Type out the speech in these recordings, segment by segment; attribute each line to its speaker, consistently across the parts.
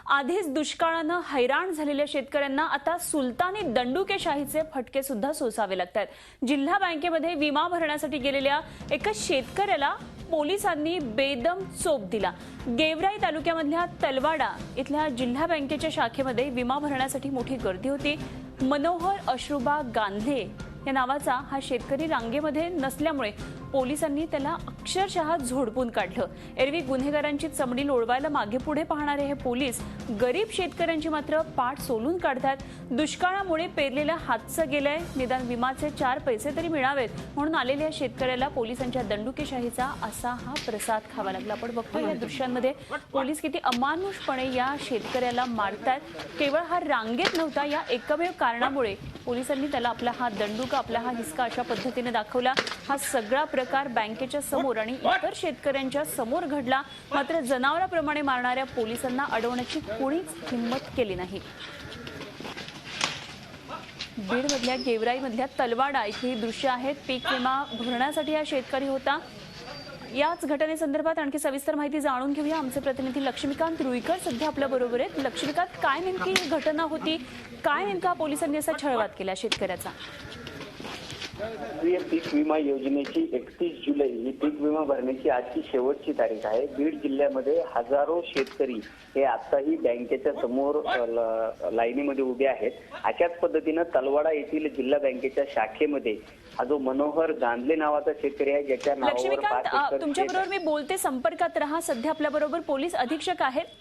Speaker 1: आधीच दुष्काळानं हैराण झालेल्या शेतकऱ्यांना आता सुलतानी दंडुकेशाहीचे फटके सुद्धा सोसावे लागतात। जिल्हा बँकेमध्ये विमा भरण्यासाठी गेलेल्या एका शेतकऱ्याला पोलिसांनी बेदम चोप दिला। गेवराई तालुक्यामधल्या तलवाडा इथल्या जिल्हा बँकेच्या शाखेमध्ये विमा भरण्यासाठी मोठी गर्दी होती। मनोहर अश्रुबा गांधले या नावाचा हा शेतकरी रांगेमध्ये नसल्यामुळे पोलिसांनी त्याला अक्षरशः झोडपून काढलं। एरवी गुन्हेगारांची चमडी लोळवायला मागे पुढे पाहणारे हे पोलीस गरीब शेतकऱ्यांची मात्र पाठ सोलून काढतात। दुष्काळामुळे पेरलेलं हातचं गेलंय, निदान विमाचे 4 पैसे तरी मिळावेत म्हणून आलेल्या शेतकऱ्याला पोलिसांच्या दंडुकेशाहीचा असा हा प्रसाद खावा लागला। आपण बघतोय या दृश्यांमध्ये पोलीस किती अमानुषपणे या शेतकऱ्याला मारतात। केवळ हा रांगेत नव्हता, या एकमेव कारणामुळे पोलिसांनी त्याला आपला हा दंडुका, आपला हा हिसका अशा पद्धतीने दाखवला। हा सगळा प्रकार बँकेच्या समोर आणि इतर शेतकऱ्यांच्या समोर घडला, मात्र जनावराप्रमाणे मारणाऱ्या पोलिसांना अडवण्याची कोणीच हिंमत केली नाही। बीडमधल्या गेवराईमधल्या तलवाडा इथली दृश्य आहेत। पीक विमा भरण्यासाठी हा शेतकरी होता। याच घटनेसंदर्भात आणखी सविस्तर माहिती जाणून घेऊया। आमचे प्रतिनिधी लक्ष्मीकांत रुईकर सध्या आपल्या बरोबर आहेत। लक्ष्मीकांत, काय नेमकी घटना होती, काय नेमका पोलिसांनी असा छळवाद केला शेतकऱ्याचा?
Speaker 2: पीक विमा योजनेची 31 जुलै ही पीक विमा भरण्याची आजची शेवटची तारीख आहे। बीड जिल्ह्यामध्ये हजारो शेतकरी हे आताही बँकेच्या समोर लाईनीमध्ये उभे आहेत। अशाच पद्धतीनं तलवाडा येथील जिल्हा बँकेच्या शाखेमध्ये हा जो मनोहर गांधले नावाचा शेतकरी आहे, ज्याच्या नावावर 5 एकर
Speaker 1: तुमच्याबरोबर मी बोलते, संपर्कात रहा। सध्या आपल्या बरोबर पोलीस अधीक्षक आहेत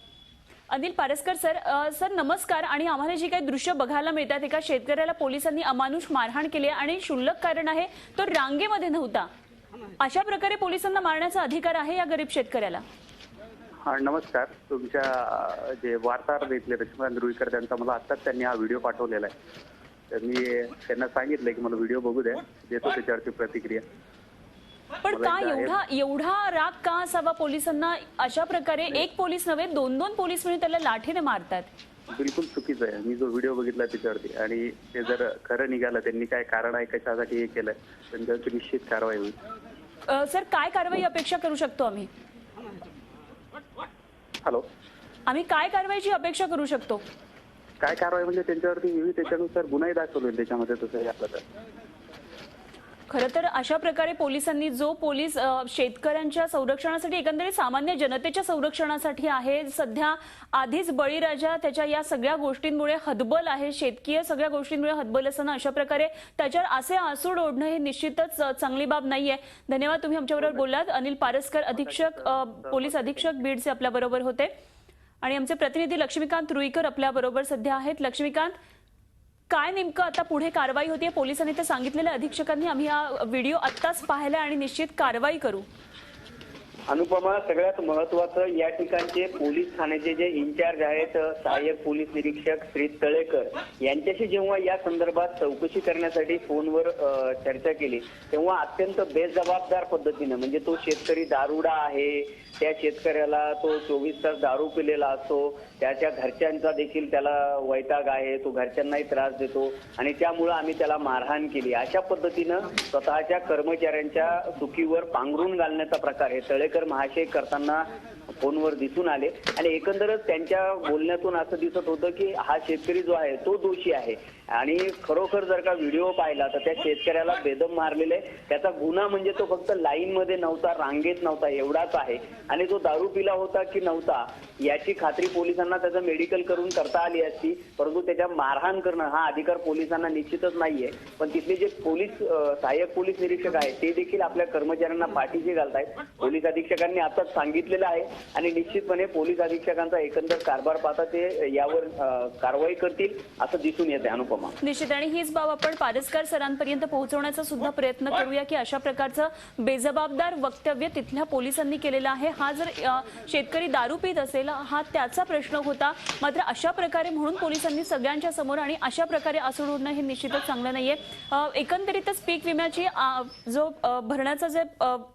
Speaker 1: अनिल पारस्कर सर। सर नमस्कार। आणि आम्हाला जी काही दृश्य बघायला मिळतात, एका शेतकऱ्याला पोलिसांनी अमानुष मारहाण केली आणि क्षुल्लक कारण आहे तो रांगेमध्ये नव्हता, अशा प्रकारे पोलिसांना मारण्याचा अधिकार आहे या गरीब शेतकऱ्याला?
Speaker 3: हा नमस्कार। तुमच्या जे वार्ताहर भेटले लक्ष्मीकांत रुईकर त्यांचा मला आत्ताच त्यांनी हा व्हिडिओ पाठवलेला आहे, तर मी त्यांना सांगितलं की मला व्हिडिओ बघू द्या, देतो त्याच्यावरची प्रतिक्रिया।
Speaker 1: पण का एवढा राग का असावा पोलिसांना? अशा प्रकारे एक पोलीस नव्हे, 2-2 पोलीस मिळून त्याला लाठीने मारतात।
Speaker 3: बिलकुल चुकीचं आहे। मी जो व्हिडिओ बघितला त्याच्यावरती, आणि ते जर खरं निघालं त्यांनी काय कारण आहे, कशासाठी हे केलंय, त्यांच्यावरती निश्चित कारवाई होईल।
Speaker 1: सर काय कारवाई अपेक्षा करू शकतो आम्ही?
Speaker 3: हॅलो,
Speaker 1: आम्ही काय कारवाईची अपेक्षा करू शकतो?
Speaker 3: काय कारवाई म्हणजे त्यांच्यावरती त्याच्यानुसार गुन्हाही दाखल होईल त्याच्यामध्ये, तसं आपलं तर।
Speaker 1: खरं तर अशा प्रकारे पोलिसांनी जो पोलीस शेतकऱ्यांच्या संरक्षणासाठी, एकंदरीत सामान्य जनतेच्या संरक्षणासाठी आहे, सध्या आधीच बळीराजा त्याच्या या सगळ्या गोष्टींमुळे हतबल आहे, शेतकीय सगळ्या गोष्टींमुळे हतबल असताना अशा प्रकारे त्याच्यावर असे आसूड ओढणं हे निश्चितच चांगली बाब नाहीये। धन्यवाद, तुम्ही आमच्याबरोबर बोललात। अनिल पारस्कर अधीक्षक, पोलीस अधीक्षक बीडचे आपल्या बरोबर होते। आणि आमचे प्रतिनिधी लक्ष्मीकांत रुईकर आपल्या बरोबर सध्या आहेत। लक्ष्मीकांत, काय नेमकं आता पुढे कारवाई होतीये? पोलिसांनी ते सांगितलेल्या अधीक्षकांनी आम्ही हा व्हिडिओ आत्ताच पाहिला आणि निश्चित कारवाई करू।
Speaker 2: अनुपमा, सगळ्यात महत्वाचं या ठिकाणचे पोलीस ठाण्याचे जे इन्चार्ज आहेत, सहाय्यक पोलीस निरीक्षक श्री तळेकर, यांच्याशी जेव्हा या संदर्भात चौकशी करण्यासाठी फोनवर चर्चा केली, तेव्हा अत्यंत बेजबाबदार पद्धतीने, म्हणजे तो शेतकरी दारुडा आहे, त्या शेतकऱ्याला तो 24 तास दारू पिलेला असतो, त्याच्या घरच्यांचा देखील त्याला वैताग आहे, तो घरच्यांनाही त्रास देतो आणि त्यामुळे आम्ही त्याला मारहाण केली, अशा पद्धतीनं स्वतःच्या कर्मचाऱ्यांच्या चुकीवर पांघरून घालण्याचा प्रकार हे तळेकर महाशय करताना फोनवर दिसून आले। आणि एकंदरच त्यांच्या बोलण्यातून असं दिसत होतं की हा शेतकरी जो आहे तो दोषी आहे, आणि खरोखर जर का व्हिडिओ पाहिला तर त्या शेतकऱ्याला बेदम मारलेले, त्याचा गुन्हा म्हणजे तो फक्त लाईन मध्ये नव्हता, रांगेत नव्हता एवढाच आहे, आणि तो दारू पिला होता की नव्हता याची खात्री पोलिसांना त्याचं मेडिकल करून करता आली असती, परंतु त्याच्या मारहाण करणं हा अधिकार पोलिसांना निश्चितच नाहीये। पण तिथले जे पोलीस सहाय्यक पोलीस निरीक्षक आहेत ते देखील आपल्या कर्मचाऱ्यांना पाठीशी घालतायत। पोलीस अधीक्षकांनी आताच सांगितलेलं आहे आणि निश्चितपणे पोलीस अधीक्षकांचा एकंदर कारभार पाहता ते यावर कारवाई करतील असं दिसून येते। अनुपमा,
Speaker 1: निश्चित, आणि हीच बाब आपण पारस्कर सरांपर्यंत पोहोचवण्याचा सुद्धा प्रयत्न करूया की अशा प्रकारचं बेजबाबदार वक्तव्य तिथल्या पोलिसांनी केलेलं आहे। हा जर शेतकरी दारू पित असेल हा त्याचा प्रश्न होता, मात्र अशा प्रकारे म्हणून पोलिसांनी सगळ्यांच्या समोर आणि अशा प्रकारे आसूड ओढणं हे निश्चितच चांगलं नाहीये। एकंदरीतच पीक विम्याची जो भरण्याचा जे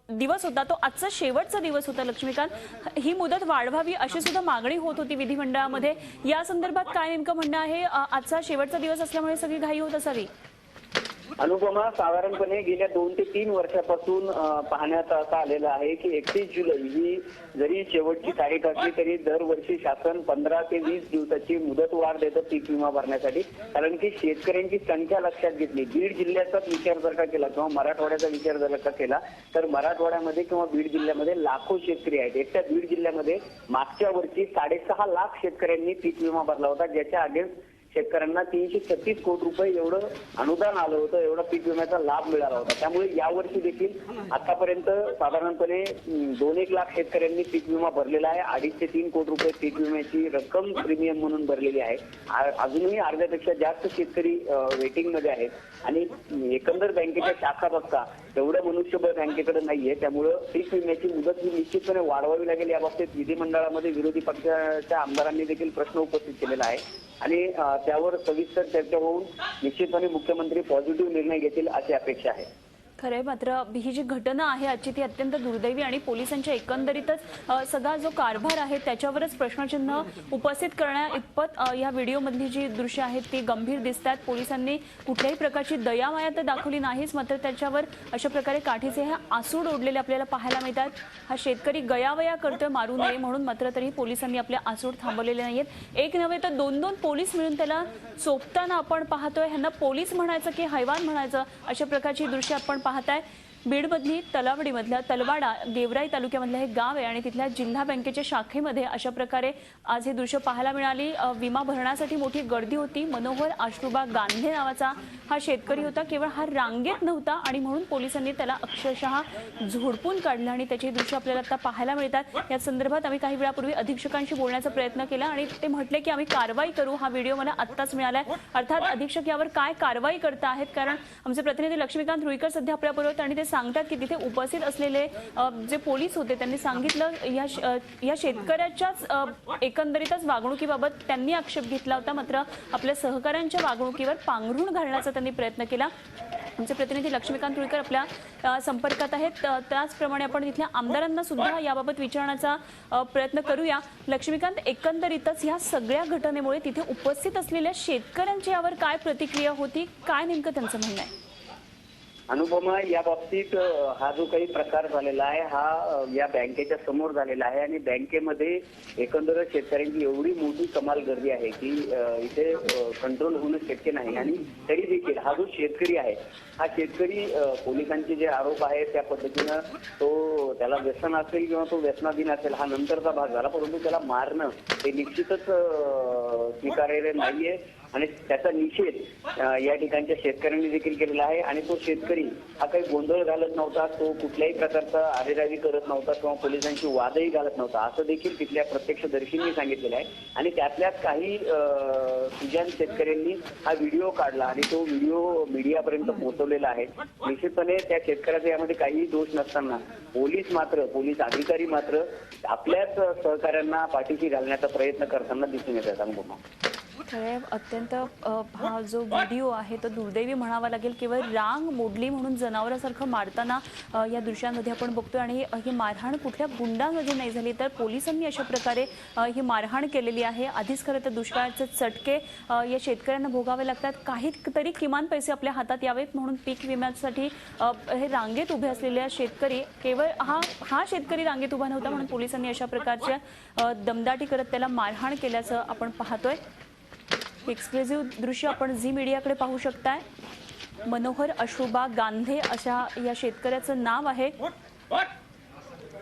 Speaker 1: दिवस होता तो आजचा शेवटचा दिवस होता। लक्ष्मीकांत, ही मुदत वाढवावी अशी सुद्धा मागणी होत होती विधिमंडळामध्ये, या संदर्भात काय नेमकं म्हणणं आहे? आजचा शेवटचा दिवस असल्यामुळे सगळी घाई होत असावी?
Speaker 2: अनुपमा, साधारणपणे गेल्या 2 ते 3 वर्षापासून पाहण्यात असं आलेलं आहे की 31 जुलै ही जरी शेवटची तारीख असली तरी दरवर्षी शासन 15 ते 20 दिवसाची मुदतवाढ देतं पीक विमा भरण्यासाठी. कारण की शेतकऱ्यांची संख्या लक्षात घेतली, बीड जिल्ह्याचाच विचार जर का केला किंवा मराठवाड्याचा विचार जर का केला तर मराठवाड्यामध्ये किंवा बीड जिल्ह्यामध्ये लाखो शेतकरी आहेत. एकट्या बीड जिल्ह्यामध्ये मागच्या वर्षी 6.5 लाख शेतकऱ्यांनी पीक विमा भरला होता, ज्याच्या अगेन्स्ट शेतकऱ्यांना 336 कोटी रुपये एवढं अनुदान आलं होतं, एवढा पीक विम्याचा लाभ मिळाला होता. त्यामुळे यावर्षी देखील आतापर्यंत साधारणपणे 2-1 लाख शेतकऱ्यांनी पीक विमा भरलेला आहे. 2.5 ते 3 कोटी रुपये पीक विम्याची रक्कम प्रीमियम म्हणून भरलेली आहे. अजूनही अर्ध्यापेक्षा जास्त शेतकरी वेटिंग मध्ये आहेत आणि एकंदर बँकेच्या शाखा बघता तेवढं मनुष्यबळ बँकेकडे नाहीये. त्यामुळं पीक विम्याची मुदत ही निश्चितपणे वाढवावी लागेल. याबाबतीत विधिमंडळामध्ये विरोधी पक्षाच्या आमदारांनी देखील प्रश्न उपस्थित केलेला आहे आणि त्यावर सविस्तर चर्चा होऊन निश्चितपणे मुख्यमंत्री पॉझिटिव्ह निर्णय घेतील अशी अपेक्षा आहे.
Speaker 1: खरंय, मात्र ही जी घटना आहे आजची ती अत्यंत दुर्दैवी आणि पोलिसांच्या एकंदरीतच सगळा जो कारभार आहे त्याच्यावरच प्रश्नचिन्ह उपस्थित करण्या इतपत या व्हिडिओमधली जी दृश्य आहेत ती गंभीर दिसतात. पोलिसांनी कुठल्याही प्रकारची दयामाया तर दाखवली नाहीच, मात्र त्याच्यावर अशा प्रकारे काठीचे हे आसूड ओढलेले आपल्याला पाहायला मिळतात. हा शेतकरी गयावया करतोय मारू नये म्हणून, मात्र तरी पोलिसांनी आपले आसूड थांबवलेले नाहीत. एक नव्हे तर 2-2 पोलीस मिळून त्याला चोपताना आपण पाहतोय. ह्यांना पोलीस म्हणायचं की हैवान म्हणायचं अशा प्रकारची दृश्य आपण पाहताय. बीडमधली तलावडीमधल्या तलवाडा गेवराई तालुक्यामधलं हे गाव आहे आणि तिथल्या जिल्हा बँकेच्या शाखेमध्ये अशा प्रकारे आज हे दृश्य पाहायला मिळाली. विमा भरण्यासाठी मोठी गर्दी होती. मनोहर आश्रुबा गांधे नावाचा हा शेतकरी होता. केवळ हा रांगेत नव्हता आणि म्हणून पोलिसांनी त्याला अक्षरशः झोडपून काढलं आणि त्याची दृश्य आपल्याला आता पाहायला मिळतात. या संदर्भात आम्ही काही वेळापूर्वी अधीक्षकांशी बोलण्याचा प्रयत्न केला आणि ते म्हटले की आम्ही कारवाई करू. हा व्हिडिओ मला आत्ताच मिळालाय. अर्थात अधीक्षक यावर काय कारवाई करता आहेत, कारण आमचे प्रतिनिधी लक्ष्मीकांत रुईकर सध्या आपल्याबरोबर आहेत आणि ते सांगतात की तिथे उपस्थित असलेले जे पोलीस होते त्यांनी सांगितलं या शेतकऱ्याच्याच एकंदरीतच वागणुकीबाबत त्यांनी आक्षेप घेतला होता, मात्र आपल्या सहकाऱ्यांच्या वागणुकीवर पांघरूण घालण्याचा त्यांनी प्रयत्न केला. आमचे प्रतिनिधी लक्ष्मीकांत रुईकर आपल्या संपर्कात आहेत. त्याचप्रमाणे आपण तिथल्या आमदारांना सुद्धा याबाबत विचारण्याचा प्रयत्न करूया. लक्ष्मीकांत, एकंदरीतच या सगळ्या घटनेमुळे तिथे उपस्थित असलेल्या शेतकऱ्यांची यावर काय प्रतिक्रिया होती, काय नेमकं त्यांचं म्हणणं आहे?
Speaker 2: अनुपमा, या बाबतीत हा जो काही प्रकार झालेला आहे हा या बँकेच्या समोर झालेला आहे आणि बँकेमध्ये एकंदर शेतकऱ्यांची एवढी मोठी कमाल गर्दी आहे की इथे कंट्रोल होणं शक्य नाही. आणि तरी देखील हा जो शेतकरी आहे हा शेतकरी पोलिसांचे जे आरोप आहेत त्या पद्धतीनं तो त्याला व्यसन असेल किंवा तो व्यसनाधीन असेल हा नंतरचा भाग झाला, परंतु त्याला मारणं हे निश्चितच स्वीकार्य नाहीये आणि त्याचा निषेध या ठिकाणच्या शेतकऱ्यांनी देखील केलेला आहे. आणि तो शेतकरी हा काही गोंधळ घालत नव्हता, तो कुठल्याही प्रकारचा आरेरावी करत नव्हता किंवा पोलिसांची वादही घालत नव्हता असं देखील तिथल्या प्रत्यक्षदर्शींनी सांगितलेलं आहे. आणि त्यातल्याच काही सुजान शेतकऱ्यांनी हा व्हिडिओ काढला आणि तो व्हिडिओ मीडियापर्यंत पोहोचवलेला आहे. निश्चितपणे त्या शेतकऱ्याचा यामध्ये काहीही दोष नसताना पोलीस अधिकारी मात्र आपल्याच सहकाऱ्यांना पाठीशी घालण्याचा प्रयत्न करताना दिसून येतात. अनुभव
Speaker 1: अत्यंत हा जो व्हिडिओ आहे तो दुर्दैवी म्हणावा लागेल. केवळ रांग मोडली म्हणून जनावरांसारखं मारताना या दृश्यांमध्ये आपण बघतोय आणि ही मारहाण कुठल्या गुंडांमध्ये नाही झाली तर पोलिसांनी अशा प्रकारे ही मारहाण केलेली आहे. आधीच खरं तर दुष्काळाचे चटके या शेतकऱ्यांना भोगावे लागतात. काही तरी किमान पैसे आपल्या हातात यावेत म्हणून पीक विम्यासाठी हे रांगेत उभे असलेले शेतकरी, केवळ हा शेतकरी रांगेत उभा नव्हता म्हणून पोलिसांनी अशा प्रकारच्या दमदाटी करत त्याला मारहाण केल्याचं आपण पाहतोय. एक्सक्लुझिव्ह दृश्य आपण झी मीडियाकडे पाहू शकताय. मनोहर अश्रुबा गांधे अशा या शेतकऱ्याचं नाव आहे.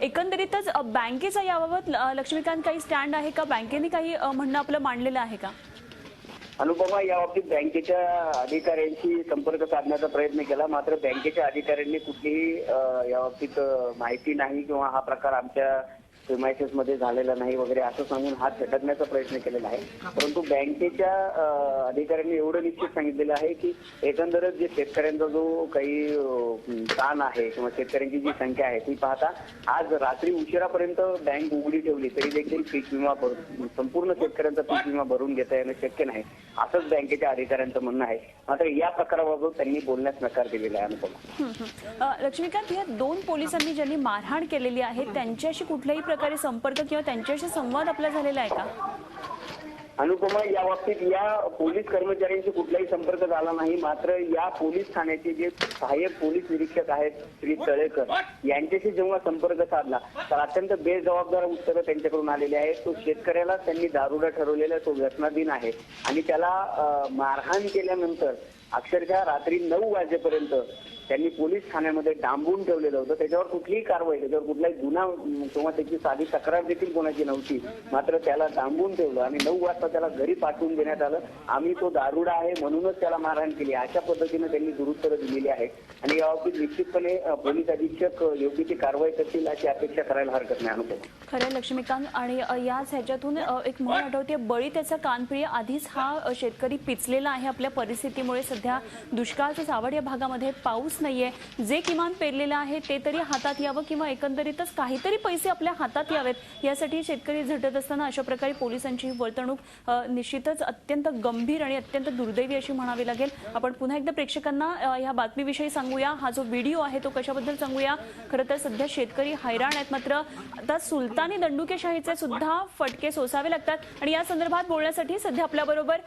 Speaker 1: एकंदरीतच बँकेचा याबाबत लक्ष्मीकांत काही स्टँड आहे का? बँकेने काही म्हणणं आपलं मांडलेलं आहे का?
Speaker 2: अनुपमा, याबाबतीत बँकेच्या अधिकाऱ्यांशी संपर्क साधण्याचा प्रयत्न केला, मात्र बँकेच्या अधिकाऱ्यांनी कुठलीही याबाबतीत माहिती नाही किंवा हा प्रकार आमच्या प्रिमायसेस मध्ये झालेला नाही वगैरे असं सांगून हात झटकण्याचा प्रयत्न केलेला आहे. परंतु बँकेच्या अधिकाऱ्यांनी एवढं निश्चित सांगितलेलं आहे की एकंदरच जे शेतकऱ्यांचा जो काही ताण आहे किंवा शेतकऱ्यांची जी संख्या आहे ती पाहता आज रात्री उशिरापर्यंत बँक उघडी ठेवली तरी देखील पीक विमा संपूर्ण शेतकऱ्यांचा पीक विमा भरून घेता येणं शक्य नाही असंच बँकेच्या अधिकाऱ्यांचं म्हणणं आहे. मात्र या प्रकाराबाबत त्यांनी बोलण्यास नकार दिलेला आहे. अनुपमा,
Speaker 1: लक्ष्मीकांत, या 2 पोलिसांनी ज्यांनी मारहाण केलेली आहे त्यांच्याशी कुठल्याही प्रकारे संपर्क किंवा त्यांच्याशी संवाद आपला झालेला आहे का?
Speaker 2: अनुपमा, या बाबतीत या पोलीस कर्मचाऱ्यांशी कुठलाही संपर्क झाला नाही. मात्र या पोलीस ठाण्याचे जे सहाय्यक पोलीस निरीक्षक आहेत श्री तळेकर यांच्याशी जेव्हा संपर्क साधला तर अत्यंत बेजबाबदार उत्तरं त्यांच्याकडून आलेली आहेत. तो शेतकऱ्याला त्यांनी दारुडा ठरवलेला तो व्यसनाधीन आहे आणि त्याला मारहाण केल्यानंतर अक्षरशः रात्री 9 वाजेपर्यंत त्यांनी पोलीस ठाण्यामध्ये डांबून ठेवलेलं होतं. त्याच्यावर कुठलीही कारवाई, त्याच्यावर कुठलाही गुन्हा किंवा त्याची साधी तक्रार देखील कोणाची नव्हती. मात्र त्याला डांबून ठेवलं आणि 9 वाजता त्याला घरी पाठवून देण्यात आलं. आम्ही तो दारुडा आहे म्हणूनच त्याला मारहाण केली, अशा पद्धतीने त्यांनी दुरुत्तरं दिलेली आहे. आणि याबाबतीत निश्चितपणे पोलीस अधीक्षक योग्य ती कारवाई करतील अशी अपेक्षा करायला हरकत नाही. अनुभव
Speaker 1: खरं लक्ष्मीकांत, आणि याच ह्याच्यातून एक म्हण आठवते, बळी त्याचा कानपिळी. आधीच हा शेतकरी पिचलेला आहे आपल्या परिस्थितीमुळे. सध्या दुष्काळाचं सावट या भागामध्ये, पाऊस नाहीये. जे किमान पेरलेलं आहे ते तरी हातात यावं किंवा एकंदरीतच काहीतरी पैसे आपल्या हातात यावेत यासाठी शेतकरी झटत असताना अशा प्रकारे पोलिसांची वर्तणूक निश्चितच अत्यंत गंभीर आणि अत्यंत दुर्दैवी अशी म्हणावी लागेल. आपण पुन्हा एकदा प्रेक्षकांना या बातमीविषयी सांगूया. हा जो व्हिडिओ आहे तो कशाबद्दल सांगूया. खरं तर सध्या शेतकरी हैराण आहेत. मात्र आता सुलतानी दंडुकेशाहीचे सुद्धा फटके सोसावे लागतात आणि या संदर्भात बोलण्यासाठी सध्या आपल्याबरोबर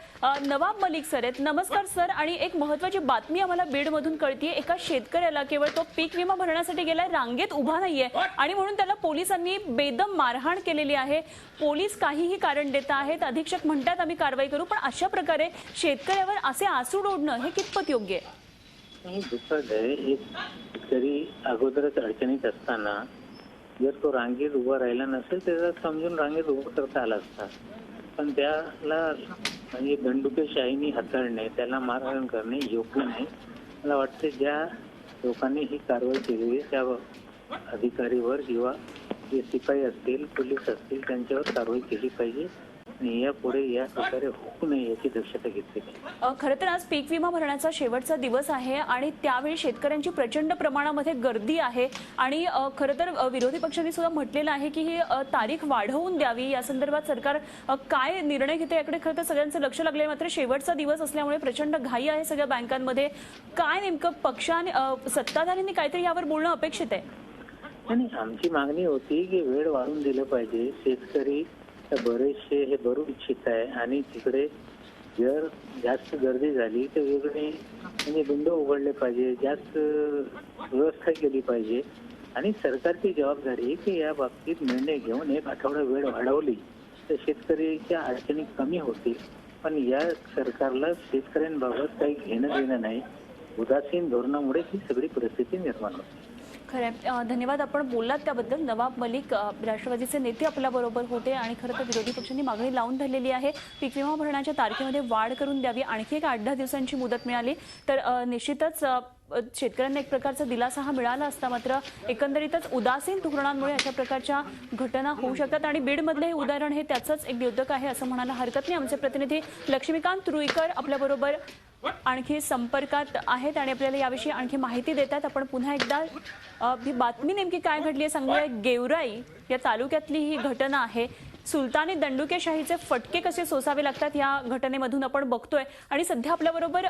Speaker 1: नवाब मलिक सर आहेत. नमस्कार सर. आणि एक महत्त्वाची बातमी आम्हाला बीडमधून कळतीये. एका शेतकऱ्याला केवळ तो पीक विमा भरण्यासाठी गेलाय, रांगेत उभा नाहीये आणि म्हणून त्याला पोलिसांनी बेदम मारहाण केलेली आहे. पोलीस काहीही कारण देत आहेत, अधीक्षक म्हणतात आम्ही कारवाई करू, पण अशा प्रकारे शेतकऱ्यावर असे आसूड ओढणं हे कितपत योग्य आहे?
Speaker 4: दुःखद आहे. एक शेतकरी अगोदरच अडचणीत असताना जर तो रांगेत उभा राहिला नसेल त्याला समजून रांगेत उभं करता आला असता, पण त्याला म्हणजे दंडुकेशाहीने हाताळणे, त्याला मारहाण करणे योग्य नाही. मला वाटते ज्या लोकांनी ही कारवाई केली त्या अधिकारीवर किंवा जे शिपाई असतील, पोलीस असतील त्यांच्यावर कारवाई केली पाहिजे आणि यापुढे या प्रकारे होऊ नये याची दक्षता घेतली पाहिजे.
Speaker 1: खरं तर आज पीक विमा भरण्याचा शेवटचा दिवस आहे आणि त्यावेळी शेतकऱ्यांची प्रचंड प्रमाणामध्ये गर्दी आहे आणि खरं तर विरोधी पक्षांनी सुद्धा म्हटलेलं आहे की ही तारीख वाढवून द्यावी. या संदर्भात सरकार काय निर्णय घेते याकडे खरं तर सगळ्यांचं लक्ष लागले. मात्र शेवटचा दिवस असल्यामुळे प्रचंड घाई आहे सगळ्या बँकांमध्ये. काय नेमकं पक्षाने सत्ताधाऱ्यांनी काहीतरी यावर बोलणं अपेक्षित आहे?
Speaker 4: आणि आमची मागणी होती की वेळ वाढून दिलं पाहिजे. शेतकरी बरेचसे हे भरू इच्छित आहे आणि तिकडे जर जास्त गर्दी झाली तर वेगळे म्हणजे बंद उघडले पाहिजे, जास्त व्यवस्था केली पाहिजे आणि सरकारची जबाबदारी आहे की या बाबतीत निर्णय घेऊन 1 आठवडा वेळ वाढवली तर शेतकऱ्याच्या अडचणी कमी होतील. पण या सरकारला शेतकऱ्यांबाबत काही घेणं देणं नाही. उदासीन धोरणामुळे ही सगळी परिस्थिती निर्माण होते.
Speaker 1: खरं, धन्यवाद. आपण बोललात त्याबद्दल. नवाब मलिक राष्ट्रवादीचे नेते आपल्या बरोबर होते आणि खरं तर विरोधी पक्षांनी मागणी लावून धरलेली आहे. पीक विमा भरण्याच्या तारखेमध्ये वाढ करून द्यावी. आणखी एक 8-10 दिवसांची मुदत मिळाली तर निश्चितच शेतकऱ्यांना एक प्रकारचा दिलासा हा मिळाला असता. मात्र एकंदरीतच उदासीन धोरणांमुळे अशा प्रकारच्या घटना होऊ शकतात आणि बीडमधले हे उदाहरण हे त्याचंच एक द्योतक आहे असं म्हणायला हरकत नाही. आमचे प्रतिनिधी लक्ष्मीकांत रुईकर आपल्याबरोबर आणखी संपर्कात आहेत आणि आपल्याला याविषयी आणखी माहिती देतात. आपण पुन्हा एकदा ही बातमी नेमकी काय घडली आहे सांगूया. गेवराई या तालुक्यातली ही घटना आहे. सुलतानी दंडुकेशाहीचे फटके कसे सोसावे लागतात या घटनेमधून आपण बघतोय. आणि सध्या आपल्याबरोबर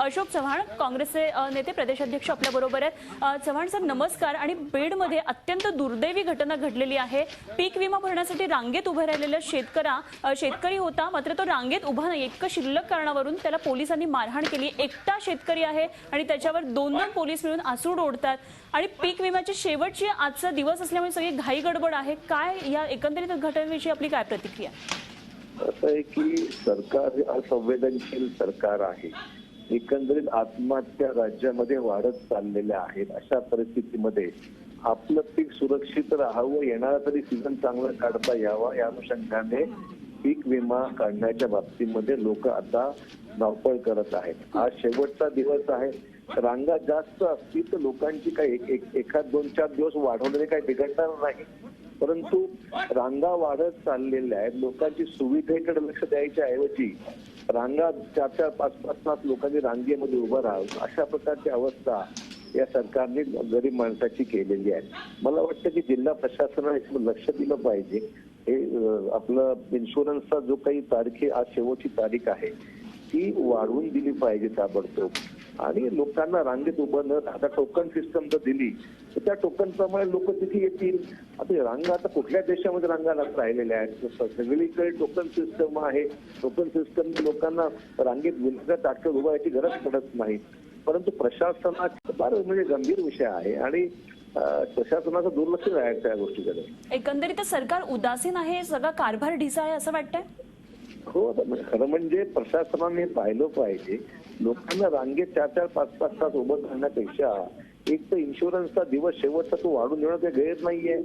Speaker 1: अशोक चव्हाण, काँग्रेसचे नेते, प्रदेशाध्यक्ष आपल्याबरोबर आहेत. चव्हाण सर नमस्कार. आणि बीडमध्ये अत्यंत दुर्दैवी घटना घडलेली आहे. पीक विमा भरण्यासाठी रांगेत उभं राहिलेला शेतकरी होता, मात्र तो रांगेत उभा नाही. इतकं शिल्लक कारणावरून त्याला पोलिसांनी मारहाण केली. एकटा शेतकरी आहे आणि त्याच्यावर 2 पोलीस मिळून आसूड ओढतात आणि पीक विम्याची शेवटची आजचा दिवस असल्यामुळे सगळी घाई गडबड आहे. काय या एकंदरीत घटनेविषयी आपली काय प्रतिक्रिया?
Speaker 5: असं आहे की सरकार असंवेदनशील सरकार आहे. एकंदरीत आत्महत्या राज्यामध्ये वाढत चाललेल्या आहेत. अशा परिस्थितीमध्ये आपलं पीक सुरक्षित राहावं, येणारा तरी सीझन चांगला काढता यावा या अनुषंगाने पीक विमा काढण्याच्या बाबतीमध्ये लोक आता धावपळ करत आहेत. आज शेवटचा दिवस आहे. रांगा जास्त असतील तर लोकांची काही 1-2-4 दिवस वाढवण्याने काही बिघडणार नाही, परंतु रांगा वाढत चाललेल्या आहेत. लोकांची सुविधेकडे लक्ष द्यायच्या ऐवजी रांगा 4-5 तास लोकांनी रांगेमध्ये उभं राहावं अशा प्रकारची अवस्था या सरकारने गरीब माणसाची केलेली आहे. मला वाटतं की जिल्हा प्रशासनाने लक्ष दिलं पाहिजे. हे आपलं इन्शुरन्सचा जो काही तारीख आहे, आज शेवटची तारीख आहे, ती वाढवून दिली पाहिजे ताबडतोब. आणि लोकांना रांगेत उभं न आता टोकन सिस्टम जर दिली तर त्या टोकन प्रमाणे लोक तिथे येतील. आता रांगा आता कुठल्या देशामध्ये रांगा राहिलेल्या आहेत? सगळीकडे टोकन सिस्टम आहे. टोकन सिस्टम लोकांना रांगेत मिनिटात ताटकन उभं याची गरज पडत नाही. परंतु प्रशासनाचा फार म्हणजे गंभीर विषय आहे आणि प्रशासनाचं दुर्लक्ष राहायचं या गोष्टीकडे.
Speaker 1: एकंदरीत सरकार उदासीन आहे, सगळा कारभार ढिसा आहे असं वाटतंय?
Speaker 5: हो, खरं म्हणजे प्रशासनाने पाहिलं पाहिजे. लोकांना रांगेत 4-4, 5-5 तास उभं करण्यापेक्षा एक तर इन्शुरन्सचा दिवस शेवटचा तो वाढून देणं काही गैर नाहीये.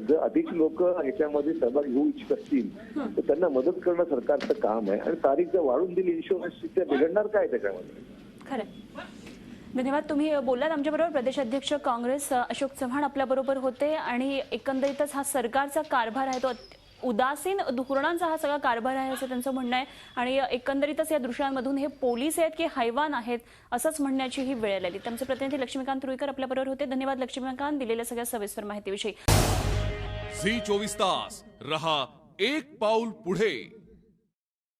Speaker 5: जर अधिक लोक ह्याच्यामध्ये सहभाग घेऊ इच्छित असतील तर त्यांना मदत करणं सरकारचं काम आहे. आणि तारीख जर वाढून दिली इन्शुरन्सची तर बिघडणार काय त्याच्यामध्ये?
Speaker 1: खरं. धन्यवाद. तुम्ही बोललात आमच्याबरोबर. प्रदेशाध्यक्ष काँग्रेस अशोक चव्हाण आपल्याबरोबर होते. आणि एकंदरीतच हा सरकारचा कारभार आहे तो उदासीन धोरणांचा हा सगळा कारभार आहे असं त्यांचं म्हणणं आहे. आणि एकंदरीतच या दृश्यांमधून हे पोलीस आहेत की हैवान आहेत असंच म्हणण्याची ही वेळ आली. त्यांचे प्रतिनिधी लक्ष्मीकांत रुईकर आपल्याबरोबर होते. धन्यवाद लक्ष्मीकांत, दिलेल्या सगळ्या सविस्तर माहितीविषयी.
Speaker 6: झी 24 तास रहा एक पाऊल पुढे.